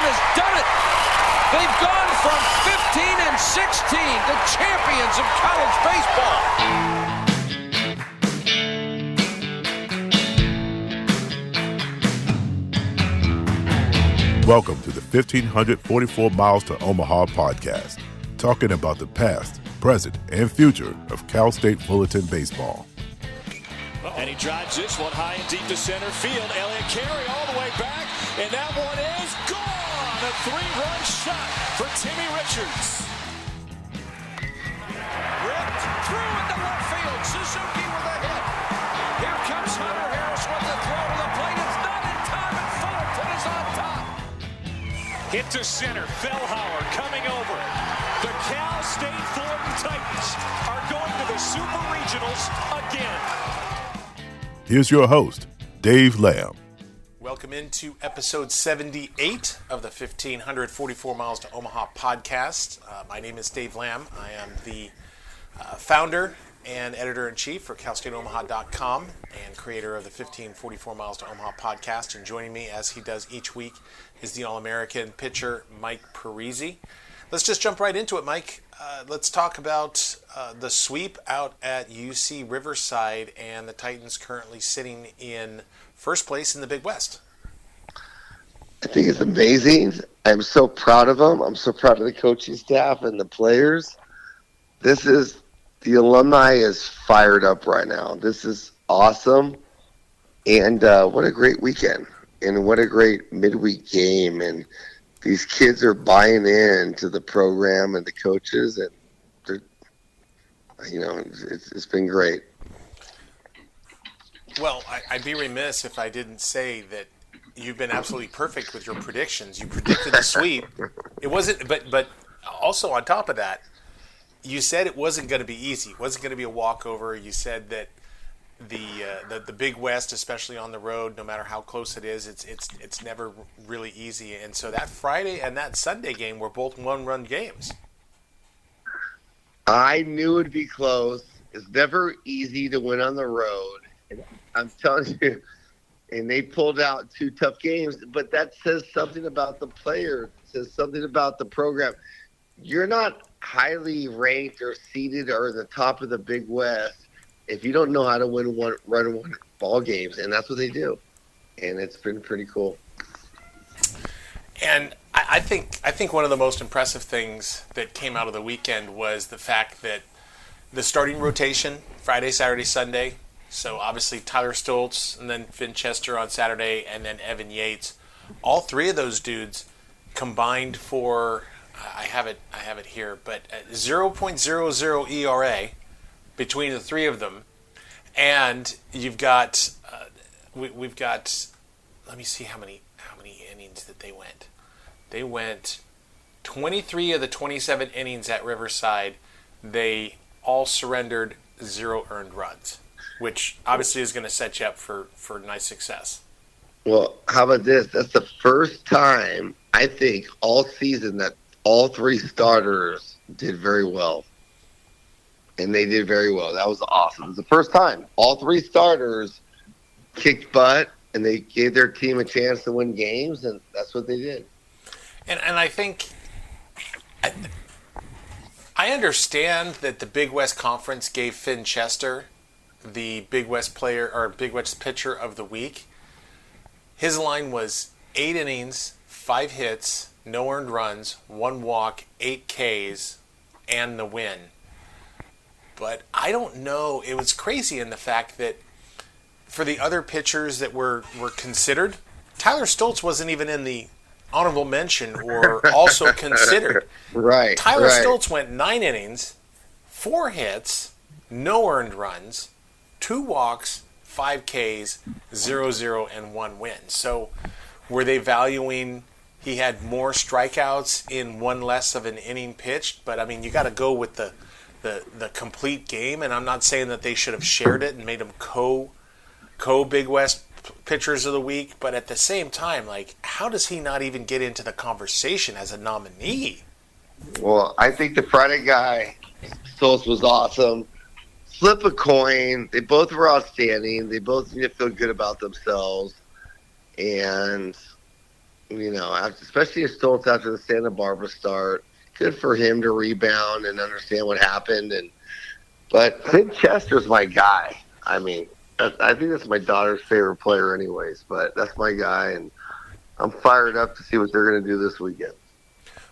has done it. They've gone from 15 and 16 to champions of college baseball. Welcome to the 1,544 Miles to Omaha podcast, talking about the past, present, and future of Cal State Fullerton baseball. And he drives this one high and deep to center field. Elliott carry all the way back, and that one is gone. A three-run shot for Timmy Richards. Ripped through into left field. Suzuki with a hit. Here comes Hunter Harris with the throw to the plate. It's not in time, and Fullerton is on top. Hit to center. Fellhauer coming over. The Cal State Fullerton Titans are going to the Super Regionals again. Here's your host, Dave Lamm. Welcome into episode 78 of the 1,544 Miles to Omaha podcast. My name is Dave Lamm. I am the founder and editor-in-chief for CalStateOmaha.com and creator of the 1,544 Miles to Omaha podcast. And joining me, as he does each week, is the All-American pitcher, Mike Parisi. Let's just jump right into it, Mike. Let's talk about the sweep out at UC Riverside and the Titans currently sitting in first place in the Big West. I think it's amazing. I'm so proud of them. I'm so proud of the coaching staff and the players. The alumni is fired up right now. This is awesome. And what a great weekend. And what a great midweek game. And these kids are buying in to the program and the coaches. And they're, it's been great. Well, I'd be remiss if I didn't say that you've been absolutely perfect with your predictions. You predicted the sweep. It wasn't, but also on top of that, you said it wasn't going to be easy. It wasn't going to be a walkover. You said that the Big West, especially on the road, no matter how close it is, it's never really easy. And so that Friday and that Sunday game were both one-run games. I knew it'd be close. It's never easy to win on the road. And I'm telling you, and they pulled out two tough games, but that says something about the players. It says something about the program. You're not highly ranked or seeded or the top of the Big West if you don't know how to run ball games, and that's what they do. And it's been pretty cool. And I think one of the most impressive things that came out of the weekend was the fact that the starting rotation, Friday, Saturday, Sunday, so obviously Tyler Stoltz and then Finn Chester on Saturday and then Evan Yates, all three of those dudes combined for, I have it here, but 0.00 ERA between the three of them. And you've got, we've got, let me see how many innings that they went. They went 23 of the 27 innings at Riverside. They all surrendered 0 earned runs, which obviously is going to set you up for nice success. Well, how about this? That's the first time, I think, all season that all three starters did very well. And they did very well. That was awesome. It was the first time. All three starters kicked butt, and they gave their team a chance to win games, and that's what they did. And I think I understand that the Big West Conference gave Finn Chester the Big West player or Big West pitcher of the week. His line was 8 innings, 5 hits, no earned runs, 1 walk, 8 Ks, and the win. But I don't know. It was crazy in the fact that for the other pitchers that were considered, Tyler Stoltz wasn't even in the honorable mention or also considered. Right. Tyler Stoltz went 9 innings, 4 hits, no earned runs, 2 walks, 5 Ks, 0-0, and 1 win. So were they valuing he had more strikeouts in 1 less of an inning pitched? But, I mean, you got to go with the complete game, and I'm not saying that they should have shared it and made them co-Big West pitchers of the week, but at the same time, like, how does he not even get into the conversation as a nominee? Well, I think the Friday guy, Stoltz, was awesome. Flip a coin. They both were outstanding. They both need to feel good about themselves. And especially if Stoltz after the Santa Barbara start. Good for him to rebound and understand what happened. But Sid Chester's my guy. I mean, I think that's my daughter's favorite player anyways, but that's my guy, and I'm fired up to see what they're going to do this weekend.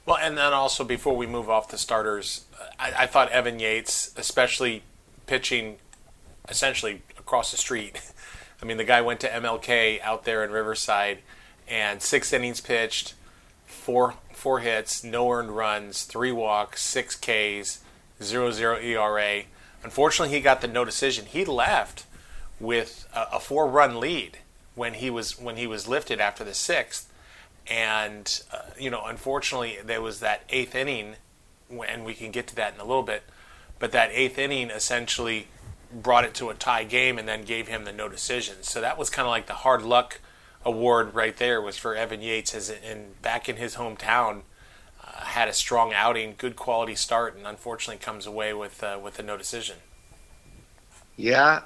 Well, and then also before we move off the starters, I thought Evan Yates, especially pitching essentially across the street. I mean, the guy went to MLK out there in Riverside, and 6 innings pitched, four hits, no earned runs, 3 walks, 6 Ks, 0.00 ERA. Unfortunately, he got the no decision. He left with a 4-run lead when he was lifted after the 6th, and unfortunately, there was that 8th inning, and we can get to that in a little bit. But that 8th inning essentially brought it to a tie game, and then gave him the no decision. So that was kind of like the hard luck award right there, was for Evan Yates, back in his hometown. Had a strong outing, good quality start, and unfortunately comes away with a no decision. Yeah,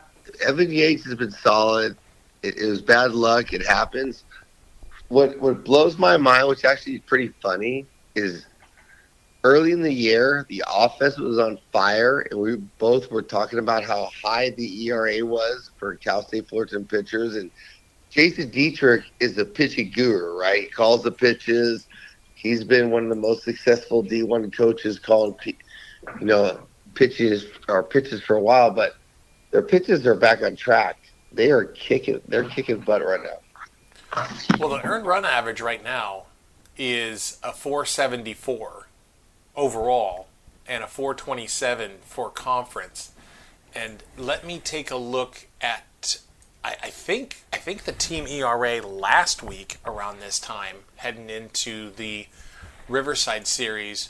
Evan Yates has been solid. It was bad luck. It happens. What blows my mind, which actually is pretty funny, is early in the year, the offense was on fire, and we both were talking about how high the ERA was for Cal State Fullerton pitchers. And Jason Dietrich is a pitching guru, right? He calls the pitches. He's been one of the most successful D1 coaches calling, pitches for a while. But their pitches are back on track. They're kicking butt right now. Well, the earned run average right now is a 474 overall and a 427 for conference. And let me take a look at, I think the team ERA last week around this time, heading into the Riverside series,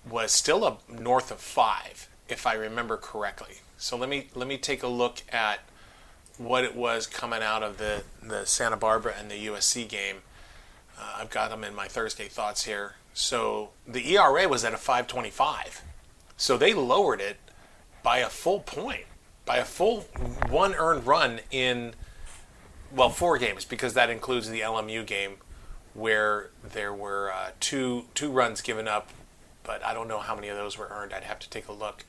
was still up north of 5, if I remember correctly. So let me take a look at what it was coming out of the Santa Barbara and the USC game. I've got them in my Thursday thoughts here. So the ERA was at a 5.25. So they lowered it by a full point, by a full 1 earned run in, 4 games, because that includes the LMU game where there were two runs given up, but I don't know how many of those were earned. I'd have to take a look.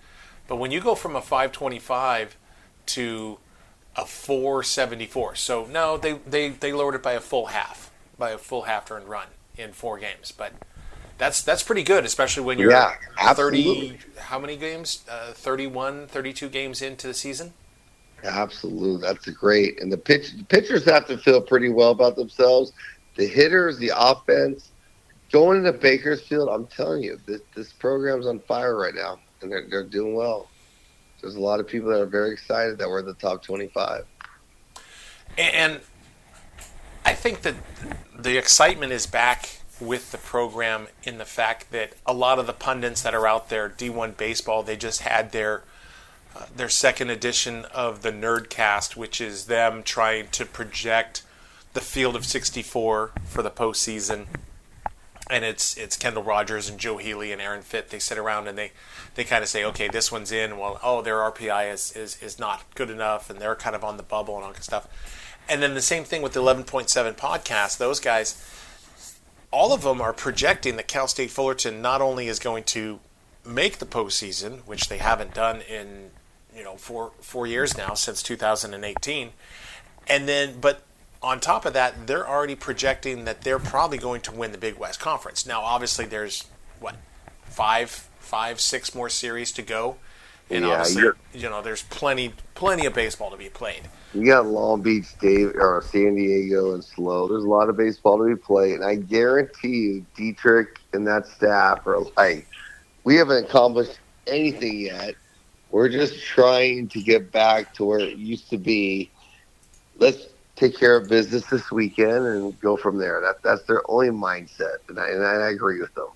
But when you go from a 5.25 to a 4.74, so no, they lowered it by a full half earned run in 4 games, but that's pretty good, especially when you're 30, how many games? 31, 32 games into the season? Absolutely. That's great. And the pitchers have to feel pretty well about themselves. The hitters, the offense, going into Bakersfield, I'm telling you, this program's on fire right now, and they're doing well. There's a lot of people that are very excited that we're in the top 25. And I think that the excitement is back with the program in the fact that a lot of the pundits that are out there, D1 Baseball, they just had their second edition of the Nerdcast, which is them trying to project the field of 64 for the postseason. And it's Kendall Rogers and Joe Healy and Aaron Fitt. They sit around and they kind of say, okay, this one's in. Well, their RPI is not good enough, and they're kind of on the bubble and all that stuff. And then the same thing with the 11.7 podcast. Those guys, all of them are projecting that Cal State Fullerton not only is going to make the postseason, which they haven't done in 4 years now, since 2018, but on top of that, they're already projecting that they're probably going to win the Big West Conference. Now, obviously, there's five, 6 more series to go, and obviously, there's plenty of baseball to be played. You got Long Beach, San Diego, and SLO. There's a lot of baseball to be played, and I guarantee you, Dietrich and that staff are like, we haven't accomplished anything yet. We're just trying to get back to where it used to be. Let's take care of business this weekend and go from there. That's their only mindset, and I agree with them.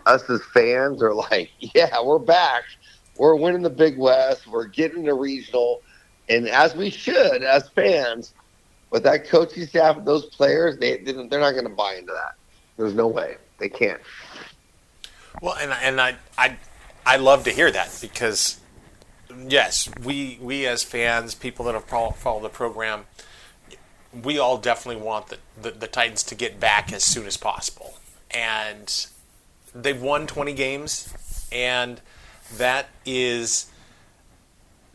Us as fans are like, yeah, we're back. We're winning the Big West. We're getting the regional. And as we should, as fans, with that coaching staff and those players, they're not going to buy into that. There's no way. They can't. Well, and I love to hear that, because, yes, we as fans, people that have followed the program, we all definitely want the Titans to get back as soon as possible. And they've won 20 games, and that is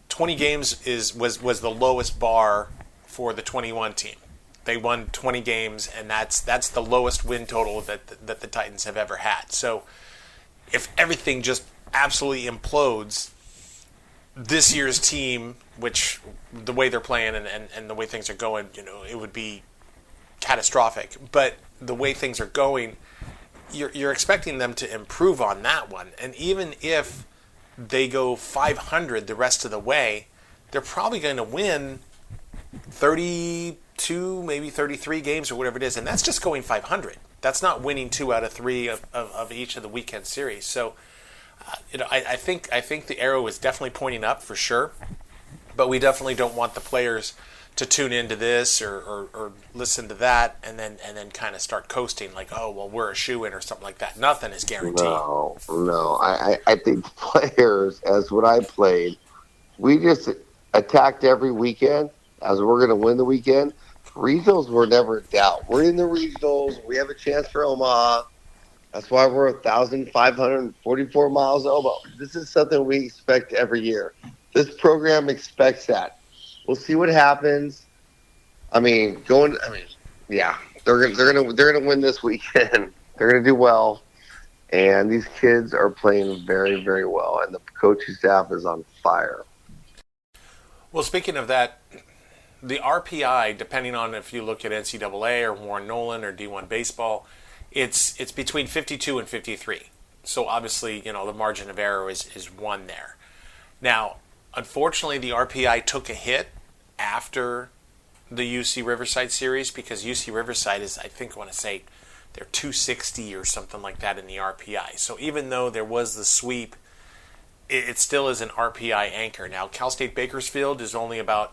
20 games was the lowest bar for the 21 team. They won 20 games, and that's the lowest win total that the Titans have ever had. So if everything just absolutely implodes, this year's team, which the way they're playing and the way things are going, it would be catastrophic. But the way things are going, you're expecting them to improve on that one. And even if they go 500 the rest of the way, they're probably going to win 32, maybe 33 games or whatever it is. And that's just going 500. That's not winning 2 out of 3 of each of the weekend series. So, I think the arrow is definitely pointing up for sure. But we definitely don't want the players to tune into this or listen to that and then kind of start coasting like, oh, well, we're a shoo-in or something like that. Nothing is guaranteed. No. I think the players, as what I played, we just attacked every weekend as we're going to win the weekend. Regionals were never in doubt. We're in the regionals. We have a chance for Omaha. That's why we're 1,544 miles Omaha. This is something we expect every year. This program expects that. We'll see what happens. Yeah, they're gonna win this weekend. They're gonna do well, and these kids are playing very, very well, and the coaching staff is on fire. Well, speaking of that, the RPI, depending on if you look at NCAA or Warren Nolan or D1 baseball, it's between 52 and 53. So obviously, the margin of error is 1 there. Now, unfortunately, the RPI took a hit after the UC Riverside series because UC Riverside is, I want to say, they're 260 or something like that in the RPI. So even though there was the sweep, it still is an RPI anchor. Now, Cal State Bakersfield is only about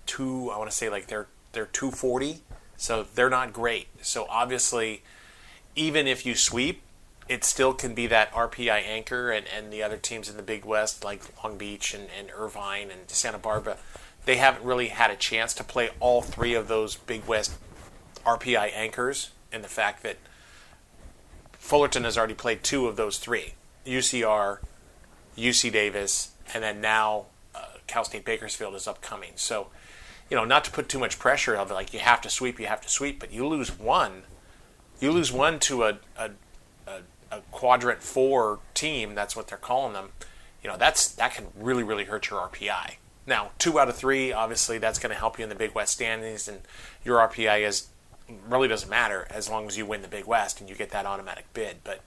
they're 240, so they're not great. So obviously, even if you sweep, it still can be that RPI anchor, and the other teams in the Big West, like Long Beach and Irvine and Santa Barbara, they haven't really had a chance to play all 3 of those Big West RPI anchors, and the fact that Fullerton has already played 2 of those 3, UCR, UC Davis, and then now Cal State Bakersfield is upcoming. So, not to put too much pressure of it, like you have to sweep, but you lose one to a quadrant 4 team, that's what they're calling them, that can really, really hurt your RPI. Now, 2 out of 3, obviously, that's going to help you in the Big West standings, and your RPI really doesn't matter as long as you win the Big West and you get that automatic bid. But,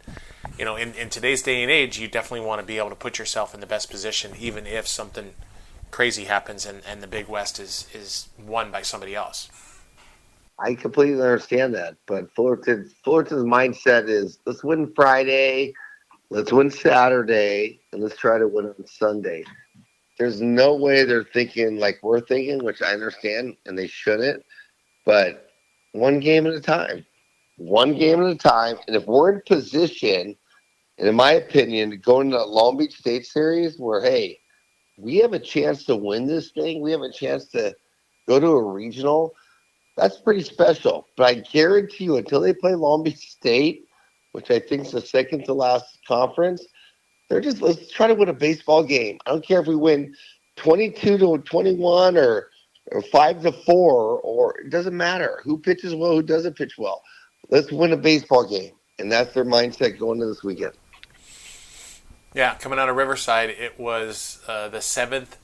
in today's day and age, you definitely want to be able to put yourself in the best position, even if something crazy happens and the Big West is won by somebody else. I completely understand that, but Fullerton's mindset is let's win Friday, let's win Saturday, and let's try to win on Sunday. There's no way they're thinking like we're thinking, which I understand, and they shouldn't, but one game at a time. And if we're in position, and in my opinion, to go into the Long Beach State Series where, hey, we have a chance to win this thing, we have a chance to go to a regional, that's pretty special. But I guarantee you, until they play Long Beach State, which I think is the second to last conference, let's try to win a baseball game. I don't care if we win 22-21 or 5-4, or it doesn't matter who pitches well, who doesn't pitch well. Let's win a baseball game, and that's their mindset going into this weekend. Yeah, coming out of Riverside, it was the seventh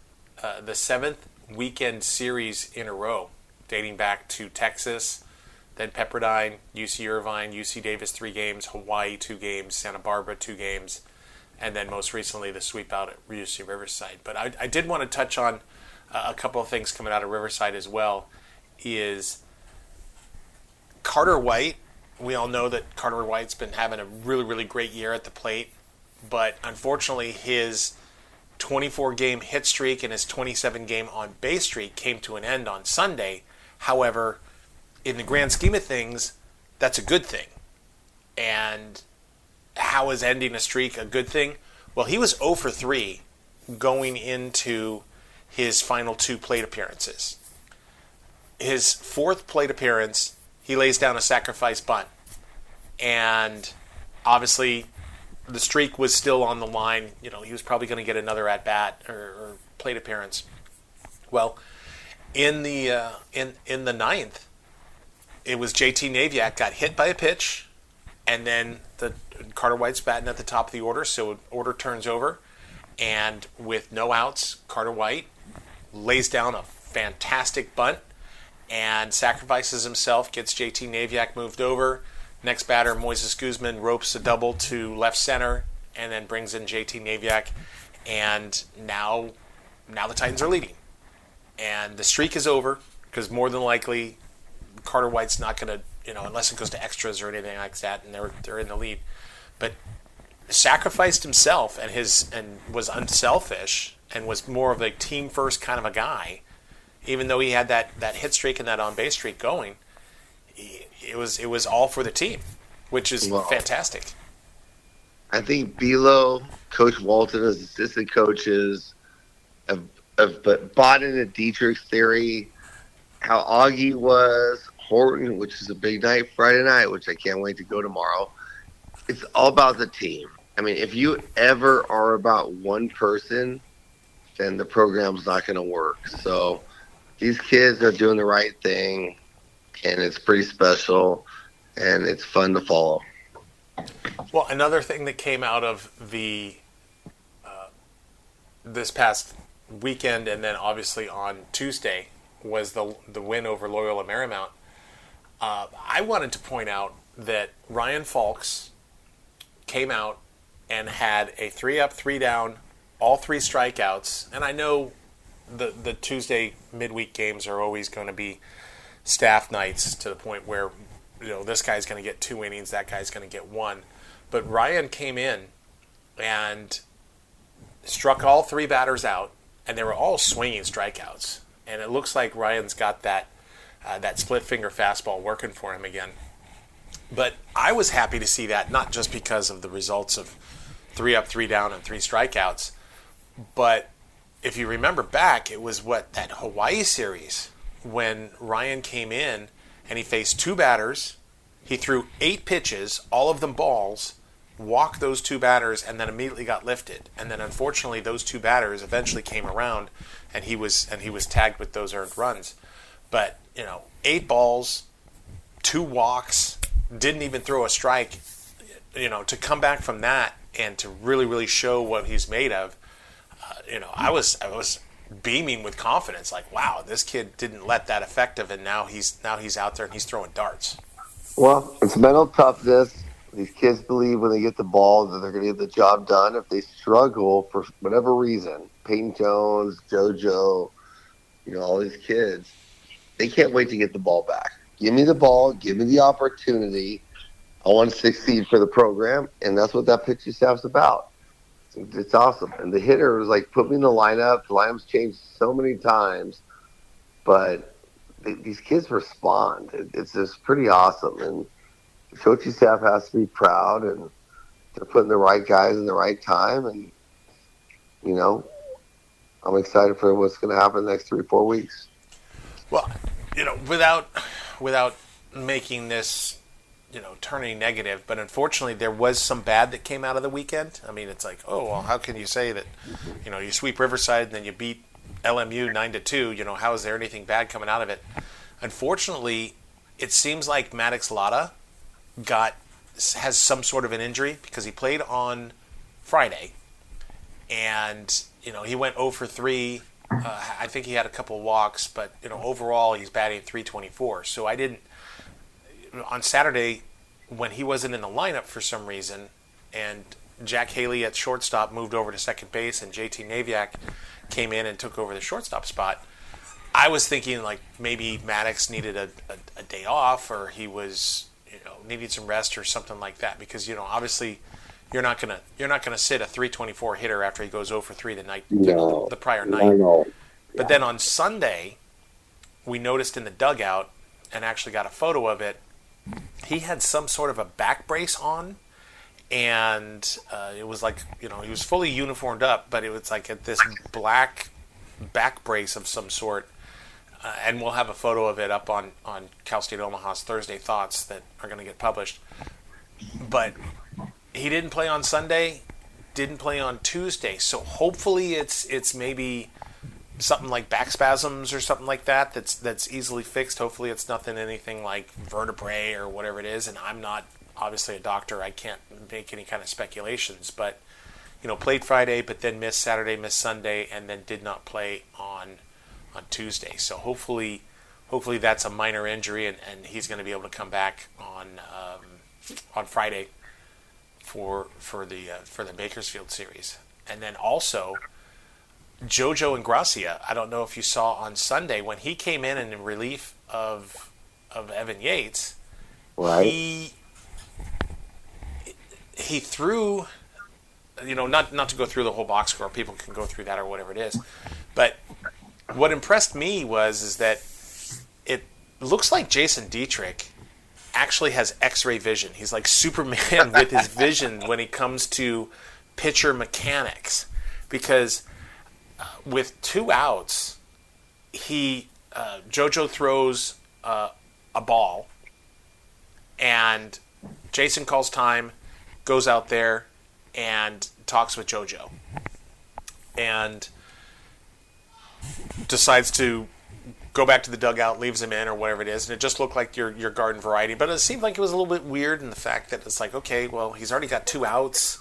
weekend series in a row, dating back to Texas, then Pepperdine, UC Irvine, UC Davis 3 games, Hawaii 2 games, Santa Barbara 2 games, and then most recently the sweep out at UC Riverside. But I did want to touch on a couple of things coming out of Riverside as well. Is Carter White. We all know that Carter White's been having a really, really great year at the plate, but unfortunately his 24-game hit streak and his 27-game on-base streak came to an end on Sunday. However, in the grand scheme of things, that's a good thing. And how is ending a streak a good thing? Well, he was 0 for 3 going into his final 2 plate appearances. his fourth plate appearance, he lays down a sacrifice bunt. And obviously the streak was still on the line. You know, he was probably going to get another at-bat or plate appearance. Well, in the ninth, it was JT Naviak got hit by a pitch, and then Carter White's batting at the top of the order, so order turns over. And with no outs, Carter White lays down a fantastic bunt and sacrifices himself, gets JT Naviak moved over. Next batter, Moises Guzman ropes a double to left center and then brings in JT Naviak. And now the Titans are leading. And the streak is over because more than likely Carter White's not going to, unless it goes to extras or anything like that, and they're in the lead. But sacrificed himself and was unselfish and was more of a team first kind of a guy, even though he had that hit streak and that on base streak going. It was all for the team, which is fantastic. I think Belo, Coach Walton, his assistant coaches have bought into Dietrich's theory. How Augie was, Horton, which is a big night Friday night, which I can't wait to go tomorrow. It's all about the team. I mean, if you ever are about one person, then the program's not going to work. So these kids are doing the right thing, and it's pretty special, and it's fun to follow. Well, another thing that came out of the this past weekend, and then obviously on Tuesday, was the win over Loyola Marymount. I wanted to point out that Ryan Falks came out and had a 3-up, 3-down, all 3 strikeouts. And I know the Tuesday midweek games are always going to be staff nights to the point where this guy's going to get 2 innings, that guy's going to get 1. But Ryan came in and struck all 3 batters out, and they were all swinging strikeouts. And it looks like Ryan's got that split finger fastball working for him again. But I was happy to see that, not just because of the results of 3-up, 3-down, and 3 strikeouts, but if you remember back, it was that Hawaii series when Ryan came in and he faced 2 batters, he threw 8 pitches, all of them balls, walked those 2 batters, and then immediately got lifted. And then unfortunately those 2 batters eventually came around and he was tagged with those earned runs. But 8 balls, 2 walks, didn't even throw a strike, to come back from that and to really, really show what he's made of, I was beaming with confidence, like, wow, this kid didn't let that affect him, and now he's out there and he's throwing darts. Well, it's mental toughness. These kids believe when they get the ball that they're going to get the job done. If they struggle for whatever reason, Peyton Jones, JoJo, all these kids, they can't wait to get the ball back. Give me the ball. Give me the opportunity. I want to succeed for the program, and that's what that pitching staff's about. It's awesome. And the hitter was like, put me in the lineup. The lineup's changed so many times, but these kids respond. It's just pretty awesome. And the coaching staff has to be proud, and they're putting the right guys in the right time. And, I'm excited for what's going to happen the next 3-4 weeks. Well, without making this, turning negative, but unfortunately there was some bad that came out of the weekend. I mean, it's like, oh, well, how can you say that, you sweep Riverside and then you beat LMU 9-2, how is there anything bad coming out of it? Unfortunately, it seems like Maddox Lotta has some sort of an injury because he played on Friday and, he went 0 for 3. I think he had a couple walks, but overall he's batting .324. So I didn't on Saturday when he wasn't in the lineup for some reason, and Jack Haley at shortstop moved over to second base, and JT Naviak came in and took over the shortstop spot. I was thinking like maybe Maddox needed a day off, or he was needed some rest or something like that, because obviously you're not gonna sit a .324 hitter after he goes 0 for 3 the prior night. No. But then on Sunday, we noticed in the dugout, and actually got a photo of it, he had some sort of a back brace on, and it was like, he was fully uniformed up, but it was like this black back brace of some sort. and we'll have a photo of it up on Cal State Omaha's Thursday Thoughts that are going to get published. But he didn't play on Sunday, didn't play on Tuesday, so hopefully it's maybe something like back spasms or something like that that's easily fixed. Hopefully it's anything like vertebrae or whatever it is, and I'm not obviously a doctor. I can't make any kind of speculations, but played Friday, but then missed Saturday, missed Sunday, and then did not play on Tuesday. So hopefully that's a minor injury, and he's going to be able to come back on Friday for the Bakersfield series. And then also JoJo Ingracia. I don't know if you saw on Sunday when he came in relief of Evan Yates. Right. He threw. Not to go through the whole box score. People can go through that or whatever it is. But what impressed me is that it looks like Jason Dietrich actually has X-ray vision. He's like Superman with his vision when it comes to pitcher mechanics. Because with 2 outs, JoJo throws a ball, and Jason calls time, goes out there, and talks with JoJo, and decides to go back to the dugout, leaves him in or whatever it is, and it just looked like your garden variety. But it seemed like it was a little bit weird in the fact that it's like, okay, well, he's already got 2 outs,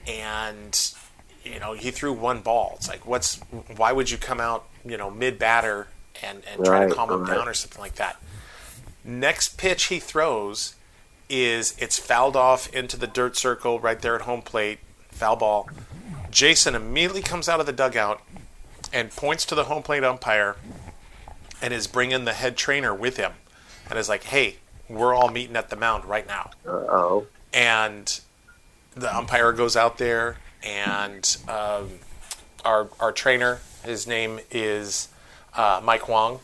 and he threw 1 ball. It's like, why would you come out mid batter and try to calm him down or something like that? Next pitch he throws it's fouled off into the dirt circle right there at home plate, foul ball. Jason immediately comes out of the dugout and points to the home plate umpire and is bringing the head trainer with him and is like, hey, we're all meeting at the mound right now. Uh-oh. And the umpire goes out there, and our trainer, his name is Mike Wong,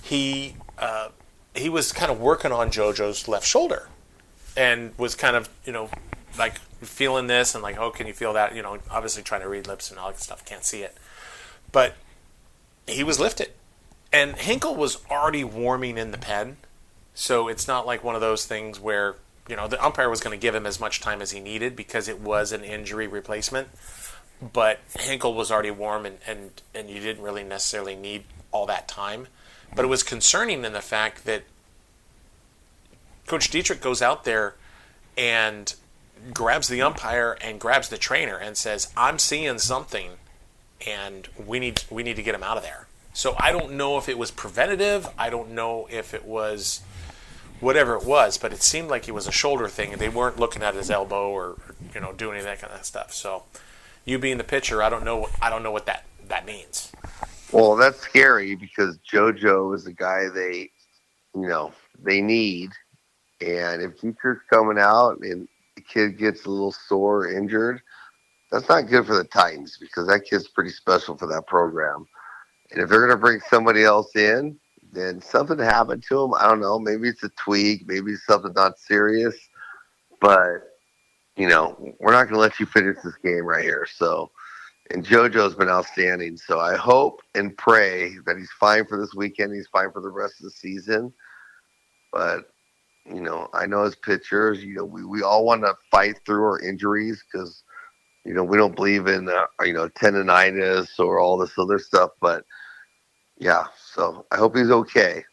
he was kind of working on JoJo's left shoulder and was kind of, like feeling this and like, oh, can you feel that? Obviously trying to read lips and all that stuff, can't see it. But he was lifted. And Hinkle was already warming in the pen, so it's not like one of those things where, the umpire was going to give him as much time as he needed because it was an injury replacement. But Hinkle was already warm, and you didn't really necessarily need all that time. But it was concerning in the fact that Coach Dietrich goes out there and grabs the umpire and grabs the trainer and says, I'm seeing something, and we need to get him out of there. So I don't know if it was preventative. I don't know if it was whatever it was, but it seemed like it was a shoulder thing, and they weren't looking at his elbow or doing any of that kind of stuff. So you being the pitcher, I don't know what that means. Well, that's scary because JoJo is the guy they need, and if Dietrich's coming out and the kid gets a little sore or injured, that's not good for the Titans because that kid's pretty special for that program. And if they're going to bring somebody else in, then something happened to him. I don't know. Maybe it's a tweak. Maybe it's something not serious. But, we're not going to let you finish this game right here. So, and JoJo's been outstanding. So I hope and pray that he's fine for this weekend. He's fine for the rest of the season. But, I know as pitchers, we all want to fight through our injuries because, we don't believe in, tendonitis or all this other stuff. But, yeah, so I hope he's okay.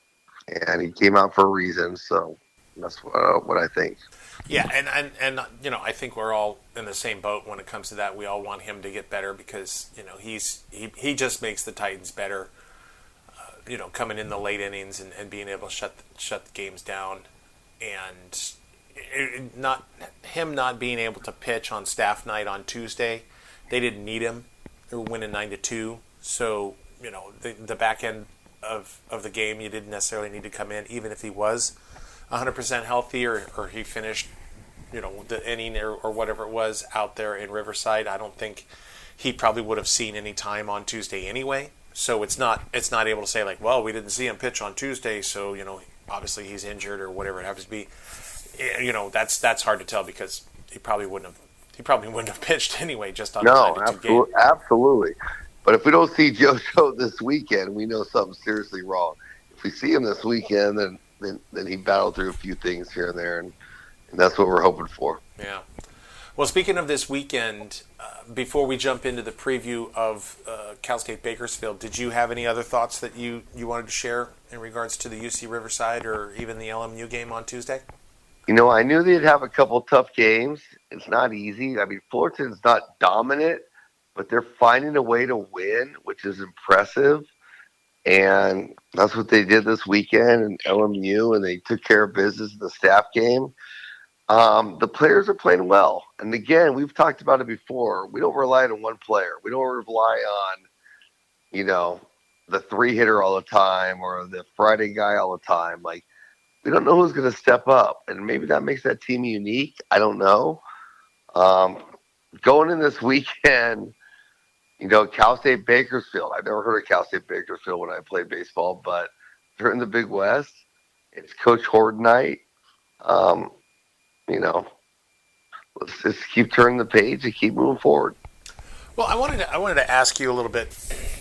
And he came out for a reason, so that's what I think. Yeah, and I think we're all in the same boat when it comes to that. We all want him to get better because, he just makes the Titans better, coming in the late innings and being able to shut the games down. And not being able to pitch on staff night on Tuesday, they didn't need him. They were winning 9-2, so the back end of the game, you didn't necessarily need to come in, even if he was 100% healthy or he finished, the inning or whatever it was out there in Riverside. I don't think he probably would have seen any time on Tuesday anyway. So it's not able to say like, well, we didn't see him pitch on Tuesday, so obviously he's injured or whatever it happens to be. That's hard to tell because he probably wouldn't have pitched anyway just on the 92 game. Absolutely. But if we don't see JoJo this weekend, we know something's seriously wrong. if we see him this weekend, then he battled through a few things here and there, and that's what we're hoping for. Yeah. Well, speaking of this weekend, before we jump into the preview of Cal State Bakersfield, did you have any other thoughts that you wanted to share in regards to the UC Riverside or even the LMU game on Tuesday? I knew they'd have a couple tough games. It's not easy. I mean, Fullerton's not dominant, but they're finding a way to win, which is impressive. And that's what they did this weekend in LMU, and they took care of business in the staff game. The players are playing well. And again, we've talked about it before. We don't rely on one player. We don't rely on, the 3-hitter all the time or the Friday guy all the time. Like, we don't know who's going to step up, and maybe that makes that team unique. I don't know. Going in this weekend, Cal State Bakersfield. I've never heard of Cal State Bakersfield when I played baseball, but they're in the Big West. It's Coach Horton night. Let's just keep turning the page and keep moving forward. Well, I wanted to ask you a little bit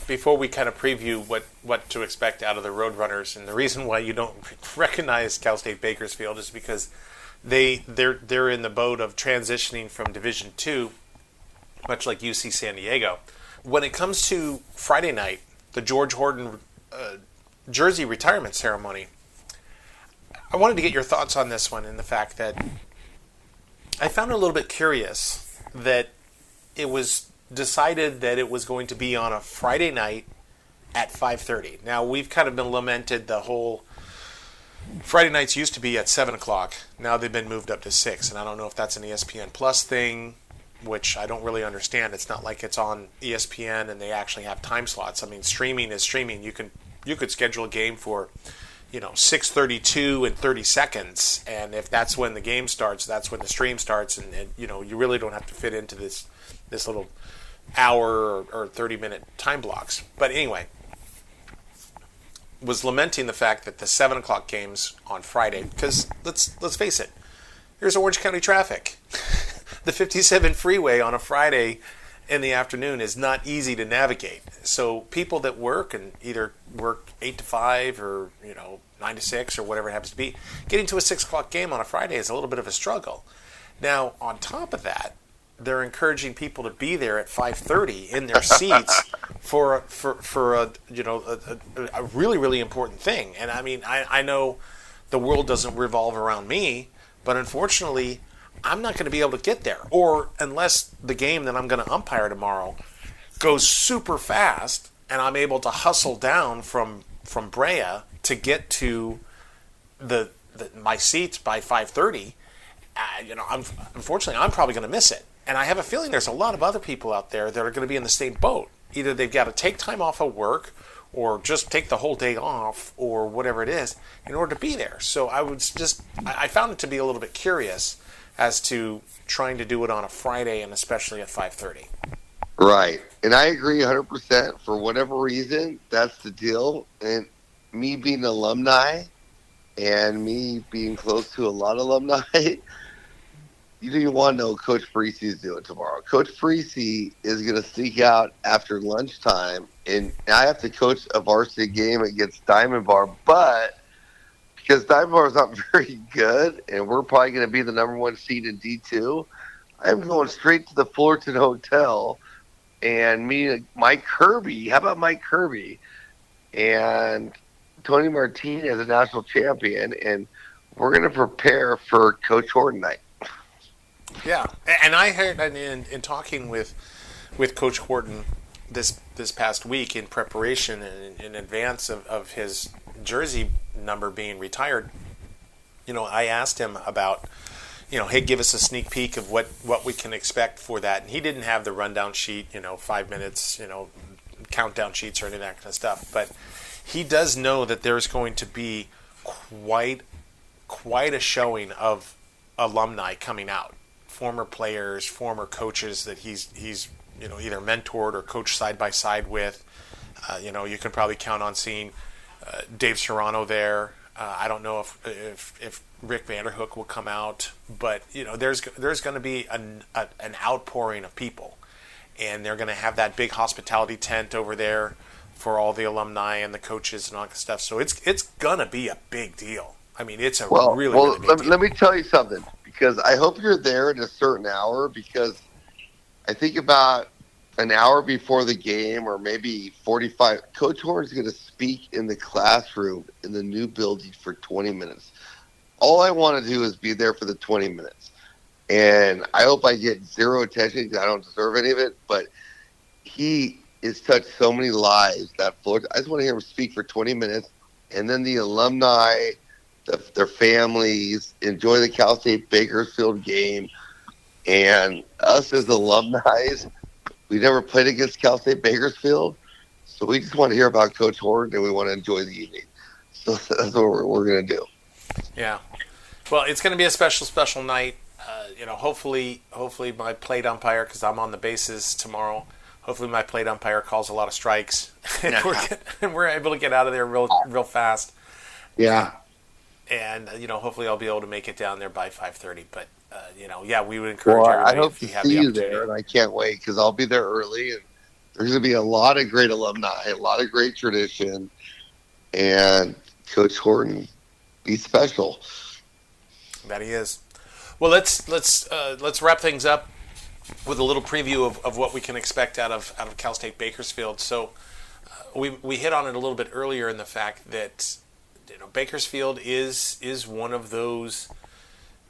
before we kind of preview what to expect out of the Roadrunners, and the reason why you don't recognize Cal State Bakersfield is because they're in the boat of transitioning from Division II, much like UC San Diego. When it comes to Friday night, the George Horton jersey retirement ceremony, I wanted to get your thoughts on this one, and the fact that I found it a little bit curious that it was decided that it was going to be on a Friday night at 5:30. Now, we've kind of been lamented the whole Friday nights used to be at 7 o'clock. Now they've been moved up to 6, and I don't know if that's an ESPN Plus thing, which I don't really understand. It's not like it's on ESPN and they actually have time slots. I mean, streaming is streaming. You could schedule a game for 6:32 and 30 seconds, and if that's when the game starts, that's when the stream starts, and you really don't have to fit into this little hour or 30-minute time blocks. But anyway, was lamenting the fact that the 7 o'clock games on Friday, because let's face it, here's Orange County traffic. The 57 freeway on a Friday in the afternoon is not easy to navigate. So people that work and either work 8 to 5 or 9 to 6 or whatever it happens to be, getting to a 6 o'clock game on a Friday is a little bit of a struggle. Now, on top of that, they're encouraging people to be there at 5:30 in their seats for a really, really important thing. And I mean, I know the world doesn't revolve around me, but unfortunately, I'm not going to be able to get there. Or unless the game that I'm going to umpire tomorrow goes super fast and I'm able to hustle down from Brea to get to my seats by 5:30, unfortunately, I'm probably going to miss it. And I have a feeling there's a lot of other people out there that are going to be in the same boat. Either they've got to take time off of work or just take the whole day off or whatever it is in order to be there. So I found it to be a little bit curious as to trying to do it on a Friday and especially at 5:30. Right. And I agree 100%. For whatever reason, that's the deal. And me being an alumni and me being close to a lot of alumni, you don't even want to know what Coach Parisi is doing tomorrow. Coach Parisi is going to sneak out after lunchtime, and I have to coach a varsity game against Diamond Bar, but because Diamond Bar is not very good, and we're probably going to be the number 1 seed in D2, I'm going straight to the Fullerton Hotel and meeting Mike Kirby. How about Mike Kirby? And Tony Martinez, a national champion, and we're going to prepare for Coach Horton night. Yeah, and I heard in talking with Coach Horton this past week in preparation and in advance of his jersey number being retired, I asked him about, hey, give us a sneak peek of what we can expect for that. And he didn't have the rundown sheet, 5 minutes, countdown sheets or any of that kind of stuff. But he does know that there's going to be quite a showing of alumni coming out. Former players, former coaches that he's either mentored or coached side by side with. You can probably count on seeing Dave Serrano there. I don't know if Rick Vanderhook will come out, but there's going to be an outpouring of people, and they're going to have that big hospitality tent over there for all the alumni and the coaches and all that stuff. So it's gonna be a big deal. I mean, it's a really big deal. Let me tell you something, because I hope you're there at a certain hour, because I think about an hour before the game, or maybe 45, Coach Horn's going to speak in the classroom in the new building for 20 minutes. All I want to do is be there for the 20 minutes. And I hope I get zero attention because I don't deserve any of it. But he has touched so many lives, that Fullerton. I just want to hear him speak for 20 minutes. And then the alumni, their families, enjoy the Cal State Bakersfield game. And us as alumni, we never played against Cal State Bakersfield. So we just want to hear about Coach Horn, and we want to enjoy the evening. So that's what we're going to do. Yeah. Well, it's going to be a special night. Hopefully my plate umpire, because I'm on the bases tomorrow, hopefully my plate umpire calls a lot of strikes, and we're able to get out of there real fast. Yeah. And hopefully I'll be able to make it down there by 5:30. But we would encourage everybody. I hope if you to have see the you opportunity. there, and I can't wait, because I'll be there early, and there's going to be a lot of great alumni, a lot of great tradition, and Coach Horton, he's special. That he is. Well, let's wrap things up with a little preview of what we can expect out of Cal State Bakersfield. So we hit on it a little bit earlier in the fact that Bakersfield is one of those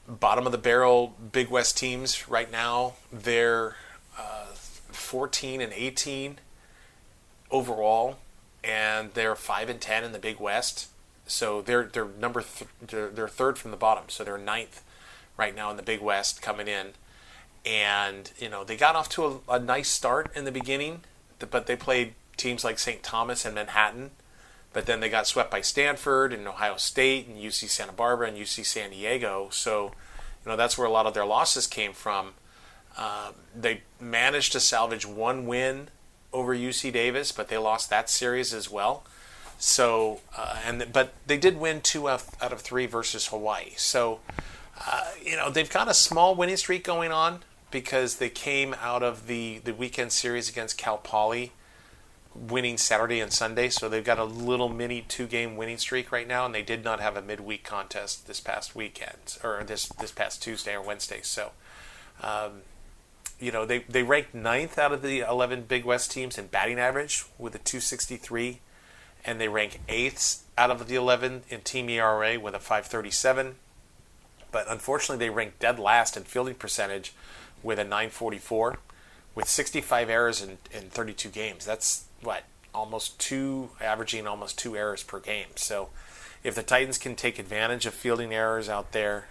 bottom of the barrel Big West teams right now. They're 14-18 overall, and they're 5-10 in the Big West. So they're they're third from the bottom. So they're ninth right now in the Big West coming in. And, they got off to a nice start in the beginning, but they played teams like St. Thomas and Manhattan. But then they got swept by Stanford and Ohio State and UC Santa Barbara and UC San Diego. So, that's where a lot of their losses came from. They managed to salvage one win over UC Davis, but they lost that series as well. So, but they did win 2 out of 3 versus Hawaii. So, they've got a small winning streak going on because they came out of the weekend series against Cal Poly, winning Saturday and Sunday. So they've got a little mini 2-game winning streak right now, and they did not have a midweek contest this past weekend, or this past Tuesday or Wednesday. So, they ranked 9th out of the 11 Big West teams in batting average with a .263. And they rank 8th out of the 11 in team ERA with a .537. But unfortunately, they rank dead last in fielding percentage with a .944, with 65 errors in 32 games. That's averaging almost 2 errors per game. So if the Titans can take advantage of fielding errors out there,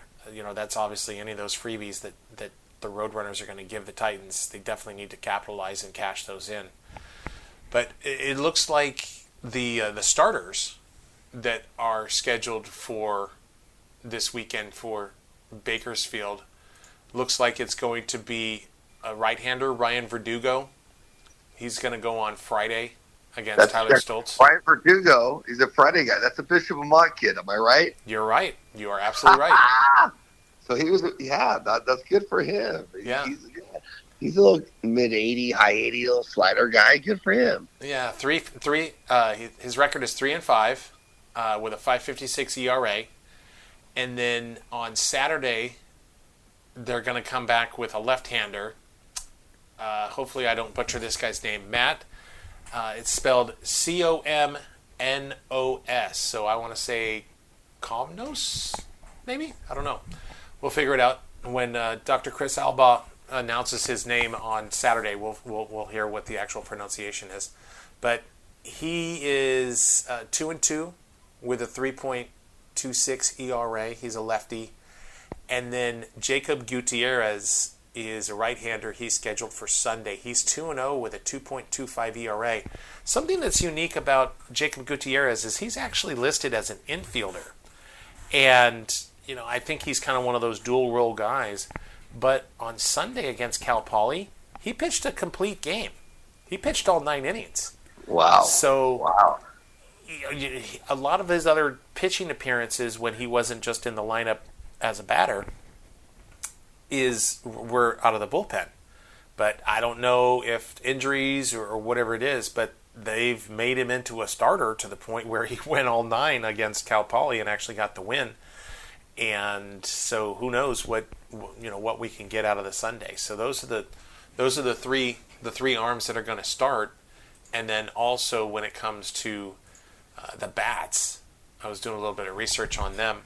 that's obviously any of those freebies that the Roadrunners are going to give the Titans. They definitely need to capitalize and cash those in. But it looks like the starters that are scheduled for this weekend for Bakersfield looks like it's going to be a right-hander, Ryan Verdugo. He's going to go on Friday against Tyler Stoltz. Ryan Verdugo, he's a Friday guy. That's a Bishop Amat kid. Am I right? You're right. You are absolutely right. So he was, that's good for him. Yeah. He's a little mid-80, high-80 little slider guy. Good for him. Yeah, his record is 3-5 with a .556 ERA. And then on Saturday, they're going to come back with a left-hander. Hopefully I don't butcher this guy's name. Matt. It's spelled Comnos. So I want to say Comnos, maybe? I don't know. We'll figure it out when Dr. Chris Alba announces his name on Saturday. We'll hear what the actual pronunciation is. But he is 2-2 with a 3.26 ERA. He's a lefty. And then Jacob Gutierrez is a right-hander. He's scheduled for Sunday. He's 2-0 with a 2.25 ERA. Something that's unique about Jacob Gutierrez is he's actually listed as an infielder. And, I think he's kind of one of those dual-role guys. But on Sunday against Cal Poly, he pitched a complete game. He pitched all 9 innings. Wow. So, a lot of his other pitching appearances when he wasn't just in the lineup as a batter were out of the bullpen. But I don't know if injuries or whatever it is, but they've made him into a starter to the point where he went all 9 against Cal Poly and actually got the win. And so who knows what we can get out of the Sunday. So those are the three arms that are going to start. And then also when it comes to the bats, I was doing a little bit of research on them,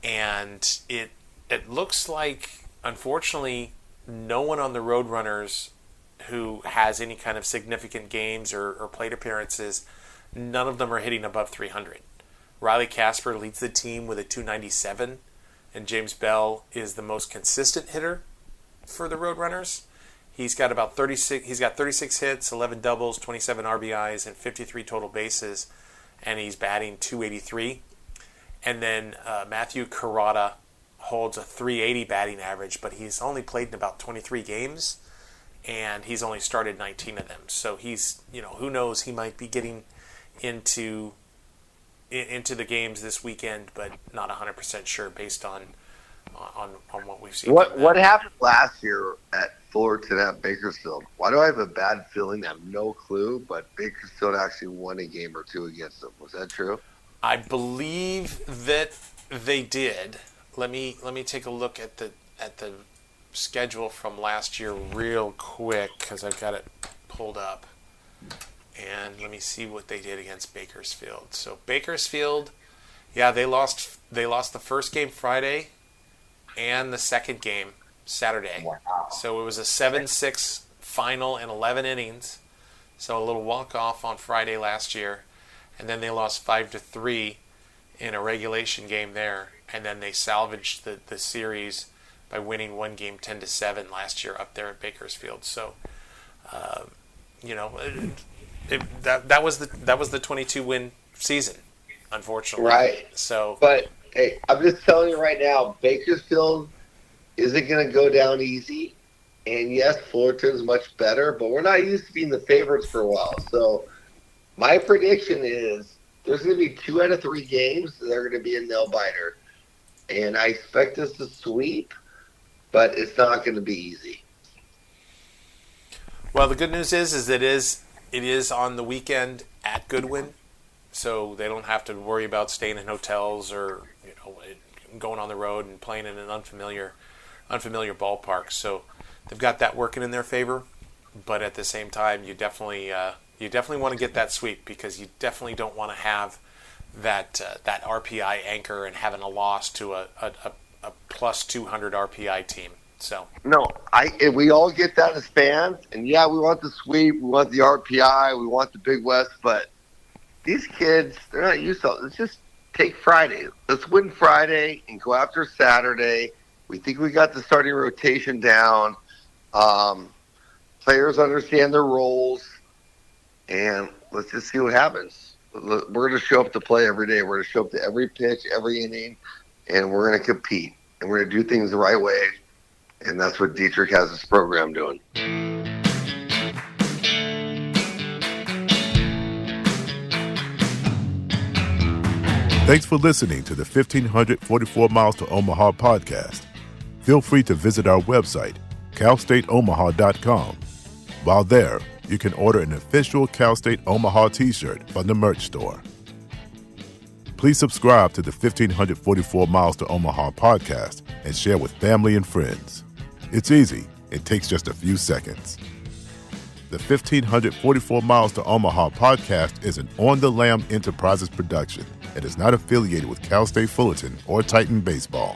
and it looks like, unfortunately, no one on the Roadrunners who has any kind of significant games or plate appearances, none of them are hitting above 300. Riley Casper leads the team with a 297, and James Bell is the most consistent hitter for the Roadrunners. He's got about 36. He's got 36 hits, 11 doubles, 27 RBIs, and 53 total bases, and he's batting 283. And then Matthew Carrata holds a 380 batting average, but he's only played in about 23 games, and he's only started 19 of them. So he's, who knows, he might be getting into the games this weekend, but not 100% sure based on what we've seen. What happened last year at Fullerton at Bakersfield? Why do I have a bad feeling? I have no clue, but Bakersfield actually won a game or two against them. Was that true? I believe that they did. Let me take a look at the schedule from last year real quick, because I've got it pulled up. And let me see what they did against Bakersfield. So Bakersfield, yeah, they lost the first game Friday and the second game Saturday. Wow. So it was a 7-6 final in 11 innings. So a little walk-off on Friday last year. And then they lost 5-3 in a regulation game there. And then they salvaged the series by winning one game 10-7 last year up there at Bakersfield. So, that was the 22-win season, unfortunately. Right. So, but hey, I'm just telling you right now, Bakersfield isn't going to go down easy. And yes, Fullerton's much better, but we're not used to being the favorites for a while. So my prediction is there's going to be 2 out of 3 games that are going to be a nail-biter. And I expect us to sweep, but it's not going to be easy. Well, the good news is that it is on the weekend at Goodwin, so they don't have to worry about staying in hotels or going on the road and playing in an unfamiliar ballpark. So they've got that working in their favor, but at the same time, you definitely want to get that sweep, because you definitely don't want to have that RPI anchor and having a loss to a plus 200 RPI team. So no, we all get that as fans, and yeah, we want the sweep, we want the RPI, we want the Big West, but these kids, they're not used to it. Let's just take Friday. Let's win Friday and go after Saturday. We think we got the starting rotation down. Players understand their roles, and let's just see what happens. We're going to show up to play every day. We're going to show up to every pitch, every inning, and we're going to compete. And we're going to do things the right way. And that's what Dietrich has his program doing. Thanks for listening to the 1544 Miles to Omaha podcast. Feel free to visit our website, CalStateOmaha.com. While there, you can order an official Cal State Omaha t-shirt from the merch store. Please subscribe to the 1544 Miles to Omaha podcast and share with family and friends. It's easy. It takes just a few seconds. The 1544 Miles to Omaha podcast is an On the Lam Enterprises production and is not affiliated with Cal State Fullerton or Titan Baseball.